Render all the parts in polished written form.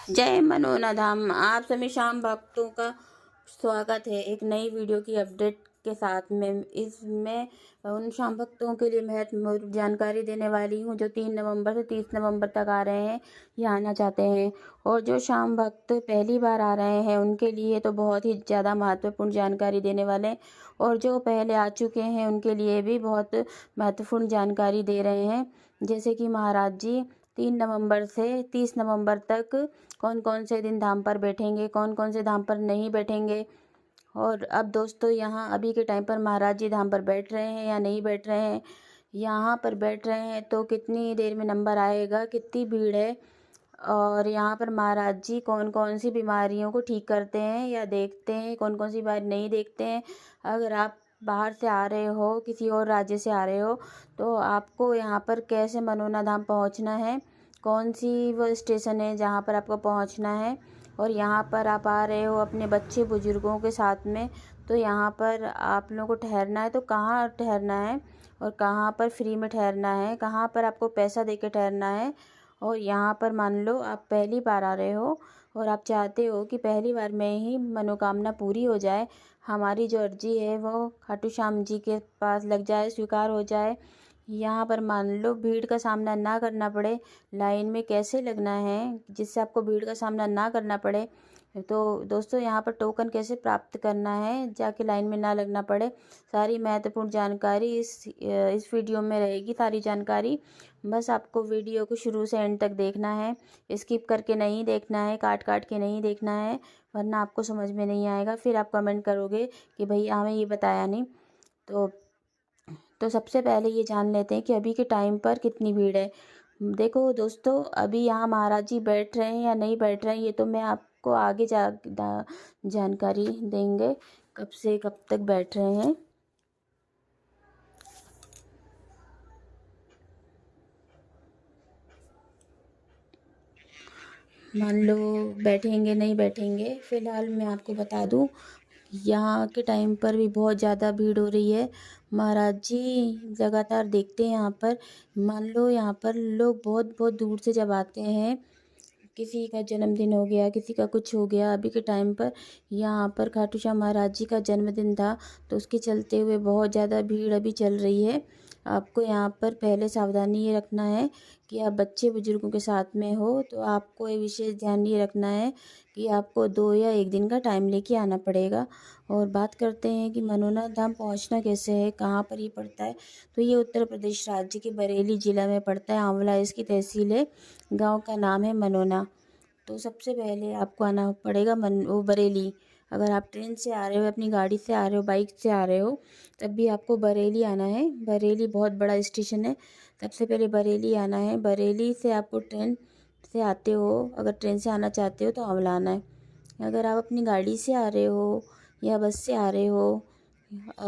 जय मनोना धाम। आप सभी शाम भक्तों का स्वागत है एक नई वीडियो की अपडेट के साथ में। इसमें उन शाम भक्तों के लिए महत्वपूर्ण जानकारी देने वाली हूं जो 3 नवंबर से 30 नवंबर तक आ रहे हैं या आना चाहते हैं। और जो शाम भक्त पहली बार आ रहे हैं उनके लिए तो बहुत ही ज़्यादा महत्वपूर्ण जानकारी देने वाले हैं, और जो पहले आ चुके हैं उनके लिए भी बहुत महत्वपूर्ण जानकारी दे रहे हैं। जैसे कि महाराज जी 3 नवंबर से 30 नवंबर तक कौन कौन से दिन धाम पर बैठेंगे, कौन कौन से धाम पर नहीं बैठेंगे। और अब दोस्तों यहाँ अभी के टाइम पर महाराज जी धाम पर बैठ रहे हैं या नहीं बैठ रहे हैं, यहाँ पर बैठ रहे हैं तो कितनी देर में नंबर आएगा, कितनी भीड़ है, और यहाँ पर महाराज जी कौन कौन सी बीमारियों को ठीक करते हैं या देखते हैं, कौन कौन सी बीमारी नहीं देखते हैं। अगर आप बाहर से आ रहे हो, किसी और राज्य से आ रहे हो, तो आपको यहाँ पर कैसे मनोना धाम पहुँचना है, कौन सी वो स्टेशन है जहाँ पर आपको पहुँचना है। और यहाँ पर आप आ रहे हो अपने बच्चे बुजुर्गों के साथ में, तो यहाँ पर आप लोगों को ठहरना है तो कहाँ ठहरना है, और कहाँ पर फ्री में ठहरना है, कहाँ पर आपको पैसा दे के ठहरना है। और यहाँ पर मान लो आप पहली बार आ रहे हो और आप चाहते हो कि पहली बार में ही मनोकामना पूरी हो जाए, हमारी जो अर्जी है वो खाटू श्याम जी के पास लग जाए, स्वीकार हो जाए। यहाँ पर मान लो भीड़ का सामना ना करना पड़े, लाइन में कैसे लगना है जिससे आपको भीड़ का सामना ना करना पड़े। तो दोस्तों यहाँ पर टोकन कैसे प्राप्त करना है जाके लाइन में ना लगना पड़े, सारी महत्वपूर्ण जानकारी इस वीडियो में रहेगी। सारी जानकारी बस आपको वीडियो को शुरू से एंड तक देखना है, स्किप करके नहीं देखना है, काट काट के नहीं देखना है, वरना आपको समझ में नहीं आएगा। फिर आप कमेंट करोगे कि भैया हमें ये बताया नहीं। तो सबसे पहले ये जान लेते हैं कि अभी के टाइम पर कितनी भीड़ है। देखो दोस्तों, अभी यहाँ महाराज जी बैठ रहे हैं या नहीं बैठ रहे हैं ये तो मैं आपको आगे जानकारी देंगे कब से कब तक बैठ रहे हैं। मान लो बैठेंगे नहीं बैठेंगे, फिलहाल मैं आपको बता दूं यहाँ के टाइम पर भी बहुत ज़्यादा भीड़ हो रही है। महाराज जी लगातार देखते हैं यहाँ पर, मान लो यहाँ पर लोग बहुत बहुत दूर से जब आते हैं, किसी का जन्मदिन हो गया, किसी का कुछ हो गया। अभी के टाइम पर यहाँ पर खाटू श्याम महाराज जी का जन्मदिन था तो उसके चलते हुए बहुत ज़्यादा भीड़ अभी चल रही है। आपको यहाँ पर पहले सावधानी ये रखना है कि आप बच्चे बुजुर्गों के साथ में हो तो आपको ये विशेष ध्यान ये रखना है कि आपको 2 या 1 दिन का टाइम लेके आना पड़ेगा। और बात करते हैं कि मनोना धाम पहुँचना कैसे है, कहाँ पर ये पड़ता है। तो ये उत्तर प्रदेश राज्य के बरेली ज़िला में पड़ता है, आंवला इसकी तहसील है, गांव का नाम है मनोना। तो सबसे पहले आपको आना पड़ेगा बरेली। अगर आप ट्रेन से आ रहे हो, अपनी गाड़ी से आ रहे हो, बाइक से आ रहे हो, तब भी आपको बरेली आना है। बरेली बहुत बड़ा स्टेशन है, सबसे पहले बरेली आना है। बरेली से आपको ट्रेन से आते हो, अगर ट्रेन से आना चाहते हो तो आंवला आना है। अगर आप अपनी गाड़ी से आ रहे हो या बस से आ रहे हो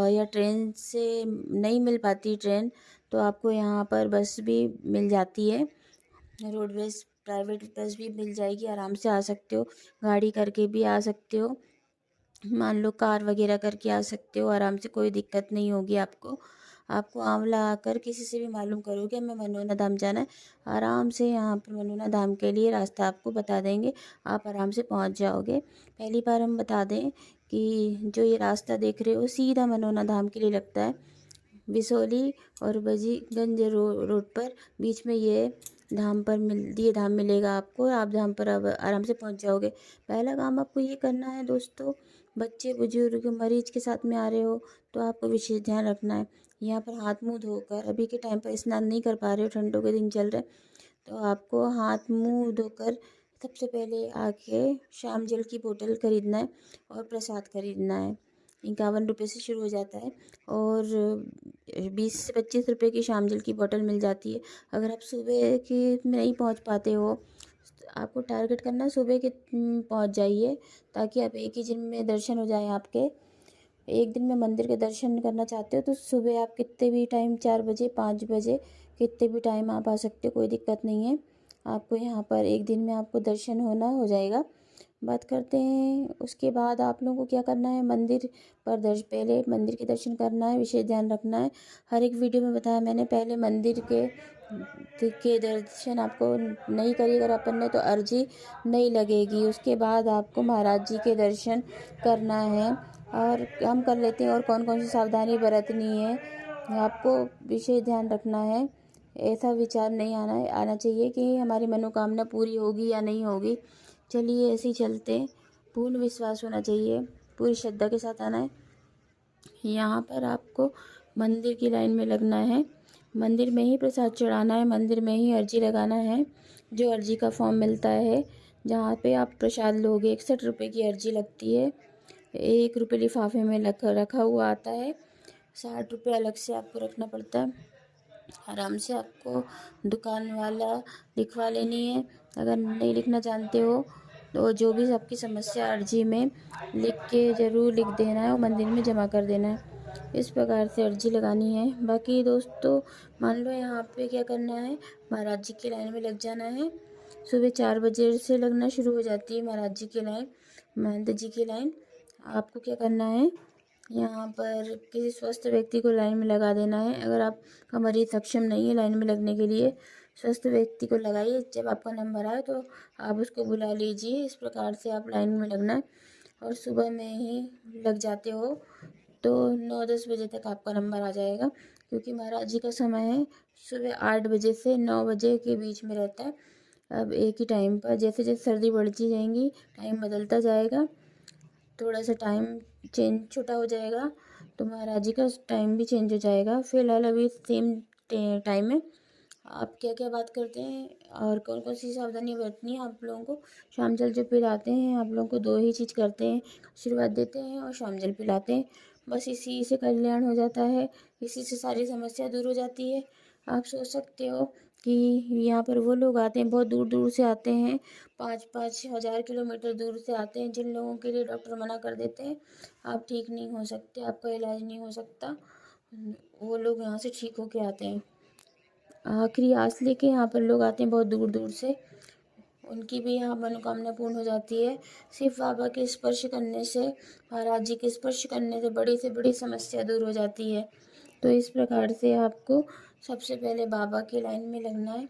या ट्रेन से नहीं मिल पाती ट्रेन, तो आपको यहाँ पर बस भी मिल जाती है, रोडवेज प्राइवेट बस भी मिल जाएगी, आराम से आ सकते हो, गाड़ी करके भी आ सकते हो, मान लो कार वगैरह करके आ सकते हो आराम से, कोई दिक्कत नहीं होगी आपको। आपको आंवला आकर किसी से भी मालूम करोगे हमें मनोना धाम जाना है, आराम से यहाँ पर मनोना धाम के लिए रास्ता आपको बता देंगे, आप आराम से पहुँच जाओगे। पहली बार हम बता दें कि जो ये रास्ता देख रहे हो सीधा मनोना धाम के लिए लगता है, बिसोली और बजीगंज रोड पर बीच में ये धाम मिलेगा आपको, आप धाम पर अब आराम से पहुंच जाओगे। पहला काम आपको ये करना है दोस्तों, बच्चे बुजुर्ग मरीज के साथ में आ रहे हो तो आपको विशेष ध्यान रखना है। यहाँ पर हाथ मुंह धोकर, अभी के टाइम पर स्नान नहीं कर पा रहे हो, ठंडों के दिन चल रहे, तो आपको हाथ मुंह धोकर सबसे पहले आके शाम जल की बोतल खरीदना है और प्रसाद खरीदना है। 51 रुपये से शुरू हो जाता है और 20 से 25 रुपये की शाम जल की बोतल मिल जाती है। अगर आप सुबह के में नहीं पहुंच पाते हो, आपको टारगेट करना है सुबह के पहुंच जाइए, ताकि आप एक ही दिन में दर्शन हो जाए आपके। एक दिन में मंदिर के दर्शन करना चाहते हो तो सुबह आप कितने भी टाइम, 4 बजे 5 बजे, कितने भी टाइम आप आ सकते हो, कोई दिक्कत नहीं है। आपको यहाँ पर एक दिन में आपको दर्शन हो जाएगा। बात करते हैं उसके बाद आप लोगों को क्या करना है, मंदिर पर पहले मंदिर के दर्शन करना है, विशेष ध्यान रखना है। हर एक वीडियो में बताया मैंने, पहले मंदिर के दर्शन आपको नहीं करिए अगर अपन ने तो अर्जी नहीं लगेगी। उसके बाद आपको महाराज जी के दर्शन करना है और हम कर लेते हैं। और कौन कौन सी सावधानी बरतनी है आपको विशेष ध्यान रखना है। ऐसा विचार नहीं आना चाहिए कि हमारी मनोकामना पूरी होगी या नहीं होगी। चलिए ऐसे ही चलते, पूर्ण विश्वास होना चाहिए, पूरी श्रद्धा के साथ आना है। यहाँ पर आपको मंदिर की लाइन में लगना है, मंदिर में ही प्रसाद चढ़ाना है, मंदिर में ही अर्जी लगाना है। जो अर्जी का फॉर्म मिलता है जहाँ पे आप प्रसाद लोगे, 61 रुपये की अर्जी लगती है। 1 रुपये लिफाफे में रखा हुआ आता है, 60 रुपये अलग से आपको रखना पड़ता है। आराम से आपको दुकान वाला लिखवा लेनी है। अगर नहीं लिखना जानते हो तो जो भी आपकी समस्या अर्जी में लिख के ज़रूर लिख देना है और मंदिर में जमा कर देना है। इस प्रकार से अर्जी लगानी है। बाकी दोस्तों मान लो यहाँ पे क्या करना है, महाराज जी की लाइन में लग जाना है। सुबह 4 बजे से लगना शुरू हो जाती है महाराज जी की लाइन, महंत जी की लाइन। आपको क्या करना है, यहाँ पर किसी स्वस्थ व्यक्ति को लाइन में लगा देना है। अगर आपका मरीज सक्षम नहीं है लाइन में लगने के लिए, स्वस्थ व्यक्ति को लगाइए। जब आपका नंबर आए तो आप उसको बुला लीजिए। इस प्रकार से आप लाइन में लगना है और सुबह में ही लग जाते हो तो 9-10 बजे तक आपका नंबर आ जाएगा, क्योंकि महाराज जी का समय है सुबह 8 बजे से 9 बजे के बीच में रहता है। अब एक ही टाइम पर जैसे जैसे सर्दी बढ़ती जाएंगी टाइम बदलता जाएगा, थोड़ा सा टाइम चेंज छोटा हो जाएगा तो महाराज जी का टाइम भी चेंज हो जाएगा। फिलहाल अभी सेम टाइम है। आप क्या क्या बात करते हैं और कौन कौन सी सावधानी बरतनी है आप लोगों को। शाम जल जो पिलाते हैं आप लोगों को 2 ही चीज़ करते हैं, आशीर्वाद देते हैं और शाम जल पिलाते हैं। बस इसी से कल्याण हो जाता है, इसी से सारी समस्या दूर हो जाती है। आप सोच सकते हो कि यहाँ पर वो लोग आते हैं, बहुत दूर दूर से आते हैं, 5-5 हज़ार किलोमीटर दूर से आते हैं, जिन लोगों के लिए डॉक्टर मना कर देते हैं आप ठीक नहीं हो सकते, आपका इलाज नहीं हो सकता, वो लोग यहाँ से ठीक होके आते हैं। आखिरी आस लेके यहाँ पर लोग आते हैं बहुत दूर दूर से, उनकी भी यहाँ मनोकामना पूर्ण हो जाती है। सिर्फ बाबा के स्पर्श करने से, महाराज जी के स्पर्श करने से बड़ी समस्या दूर हो जाती है। तो इस प्रकार से आपको सबसे पहले बाबा की लाइन में लगना है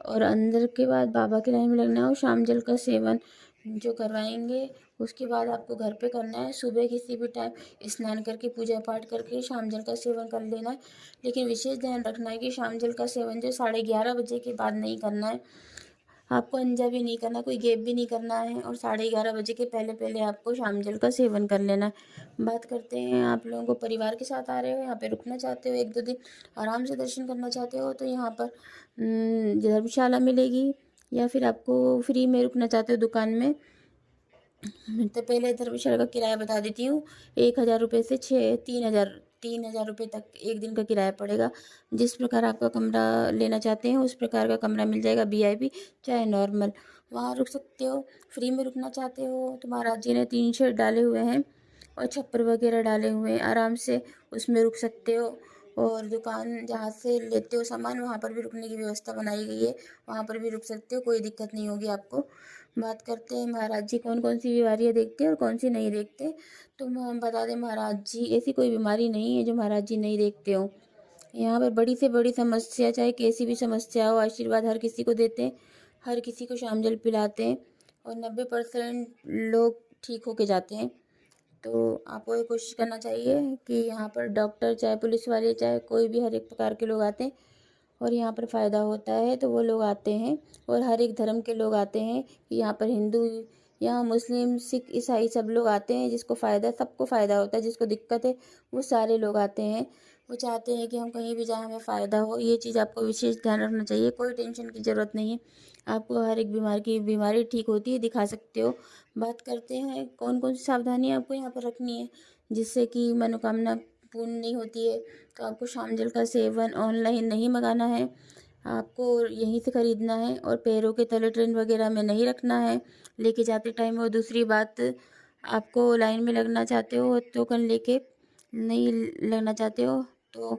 और अंदर के बाद बाबा की लाइन में लगना है और शाम जल का सेवन जो करवाएंगे उसके बाद आपको घर पे करना है। सुबह किसी भी टाइम स्नान करके पूजा पाठ करके शाम जल का सेवन कर लेना है, लेकिन विशेष ध्यान रखना है कि शाम जल का सेवन जो 11:30 बजे के बाद नहीं करना है। आपको अंजा भी नहीं करना, कोई गैप भी नहीं करना है और 11:30 बजे के पहले पहले आपको शाम जल का सेवन कर लेना है। बात करते हैं आप लोगों को परिवार के साथ आ रहे हो, यहाँ पे रुकना चाहते हो 1-2 दिन आराम से दर्शन करना चाहते हो तो यहाँ पर धर्मशाला मिलेगी, या फिर आपको फ्री में रुकना चाहते हो दुकान में तो पहले धर्मशाला का किराया बता देती हूँ। 1,000 रुपये से 3,000 रुपये तक एक दिन का किराया पड़ेगा। जिस प्रकार आपका कमरा लेना चाहते हैं उस प्रकार का कमरा मिल जाएगा, VIP चाहे नॉर्मल, वहाँ रुक सकते हो। फ्री में रुकना चाहते हो तो महाराज जी ने 3 शेड डाले हुए हैं और छप्पर वगैरह डाले हुए हैं, आराम से उसमें रुक सकते हो। और दुकान जहाँ से लेते हो सामान वहाँ पर भी रुकने की व्यवस्था बनाई गई है, वहाँ पर भी रुक सकते हो, कोई दिक्कत नहीं होगी आपको। बात करते हैं महाराज जी कौन कौन सी बीमारियाँ देखते हैं और कौन सी नहीं देखते। तो हम बता दें महाराज जी ऐसी कोई बीमारी नहीं है जो महाराज जी नहीं देखते हो। यहाँ पर बड़ी से बड़ी समस्या चाहे कैसी भी समस्या हो आशीर्वाद हर किसी को देते हैं, हर किसी को शाम जल पिलाते हैं और 90% लोग ठीक होके जाते हैं। तो आपको ये कोशिश करना चाहिए कि यहाँ पर डॉक्टर चाहे पुलिस वाले चाहे कोई भी हर एक प्रकार के लोग आते हैं और यहाँ पर फ़ायदा होता है तो वो लोग आते हैं। और हर एक धर्म के लोग आते हैं, यहाँ पर हिंदू, यहाँ मुस्लिम, सिख, ईसाई सब लोग आते हैं। जिसको फ़ायदा सबको फ़ायदा होता है, जिसको दिक्कत है वो सारे लोग आते हैं। वो चाहते हैं कि हम कहीं भी जाएं हमें फ़ायदा हो, ये चीज़ आपको विशेष ध्यान रखना चाहिए। कोई टेंशन की ज़रूरत नहीं है, आपको हर एक बीमारी ठीक होती है, दिखा सकते हो। बात करते हैं कौन कौन सी सावधानी आपको यहाँ पर रखनी है जिससे कि मनोकामना पूर्ण नहीं होती है। तो आपको शाम जल का सेवन ऑनलाइन नहीं मंगाना है, आपको यहीं से ख़रीदना है और पैरों के तले ट्रेन वगैरह में नहीं रखना है लेके जाते टाइम। और दूसरी बात, आपको लाइन में लगना चाहते हो टोकन लेके नहीं लगना चाहते हो तो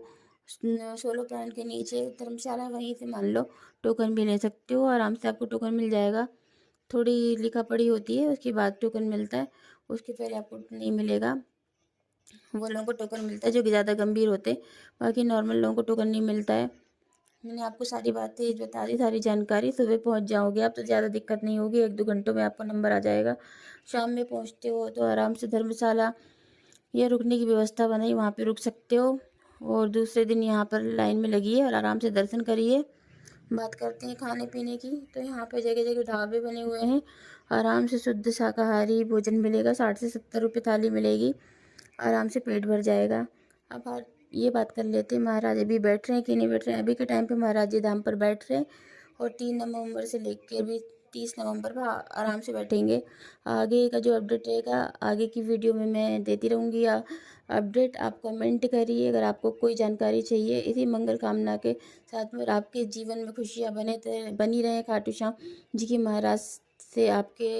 16 प्लांट के नीचे धर्मशाला वहीं से मान लो टोकन भी ले सकते हो, आराम से आपको टोकन मिल जाएगा। थोड़ी लिखा पढ़ी होती है, उसके बाद टोकन मिलता है। उसके पहले आपको नहीं मिलेगा। वो लोगों को टोकन मिलता है जो कि ज़्यादा गंभीर होते हैं, बाकी नॉर्मल लोगों को टोकन नहीं मिलता है। मैंने आपको सारी बातें बता दी, सारी जानकारी। सुबह पहुंच जाओगे आप तो ज़्यादा दिक्कत नहीं होगी, 1-2 घंटों में आपका नंबर आ जाएगा। शाम में पहुंचते हो तो आराम से धर्मशाला या रुकने की व्यवस्था बनाई, वहाँ पे रुक सकते हो। और दूसरे दिन यहाँ पर लाइन में लगिए और आराम से दर्शन करिए। बात करते हैं खाने पीने की, तो यहाँ पे जगह जगह ढाबे बने हुए हैं। आराम से शुद्ध शाकाहारी भोजन मिलेगा, 60 से 70 रुपये थाली मिलेगी। आराम से पेट भर जाएगा। अब ये बात कर लेते हैं महाराज अभी बैठ रहे हैं कि नहीं बैठ रहे हैं। अभी के टाइम पे महाराज जी धाम पर बैठ रहे हैं और 3 नवंबर से लेकर भी 30 नवंबर पर आराम से बैठेंगे। आगे का जो अपडेट रहेगा आगे की वीडियो में मैं देती रहूँगी। अपडेट आप कमेंट करिए अगर आपको कोई जानकारी चाहिए। इसी मंगल कामना के साथ में आपके जीवन में खुशियाँ बनी रहें। खाटू श्याम जी की महाराज से आपके